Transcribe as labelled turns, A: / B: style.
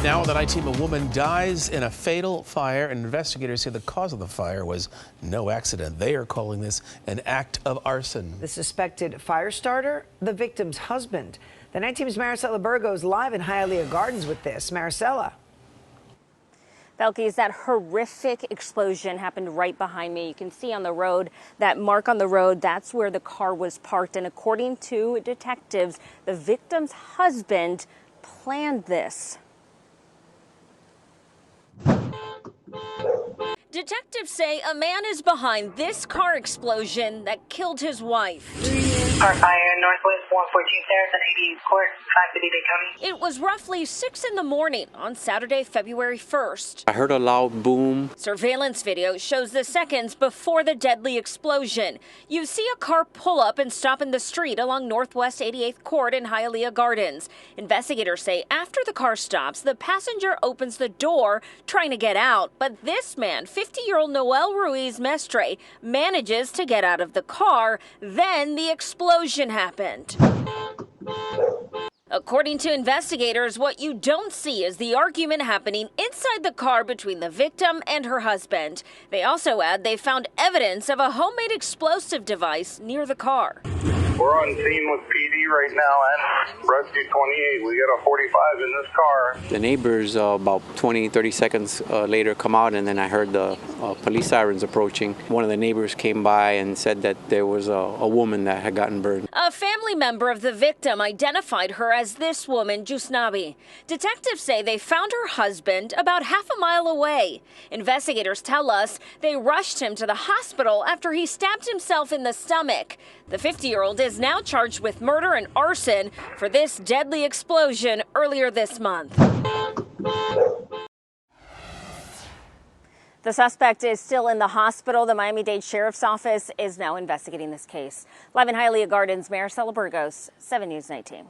A: Now on the night team, a woman dies in a fatal fire, and investigators say the cause of the fire was no accident. They are calling this an act of arson.
B: The suspected fire starter, the victim's husband. The night team's Maricela Burgos live in Hialeah Gardens with this. Maricela.
C: Belkis, that horrific explosion happened right behind me. You can see on the road, that mark on the road, that's where the car was parked. And according to detectives, the victim's husband planned this. Detectives say a man is behind this car explosion that killed his wife.
D: Car fire, Northwest 114 Saracen 88 Court, 5 City, Dade County.
C: It was roughly 6 in the morning on Saturday, February 1st.
E: I heard a loud boom.
C: Surveillance video shows the seconds before the deadly explosion. You see a car pull up and stop in the street along Northwest 88th Court in Hialeah Gardens. Investigators say after the car stops, the passenger opens the door trying to get out. But this man, 50-year-old Noel Ruiz Mestre, manages to get out of the car. Then the explosion happened. According to investigators, what you don't see is the argument happening inside the car between the victim and her husband. They also add they found evidence of a homemade explosive device near the car.
F: We're on scene with PD right now at Rescue 28. We got a 45 in this car.
E: The neighbors about 20-30 seconds later come out, and then I heard the police sirens approaching. One of the neighbors came by and said that there was a woman that had gotten burned.
C: A family member of the victim identified her as this woman, Jusnabi. Detectives say they found her husband about half a mile away. Investigators tell us they rushed him to the hospital after he stabbed himself in the stomach. The 50-year-old is now charged with murder and arson for this deadly explosion earlier this month. The suspect is still in the hospital. The Miami-Dade Sheriff's Office is now investigating this case. Live in Hialeah Gardens, Maricela Burgos, 7 News 19.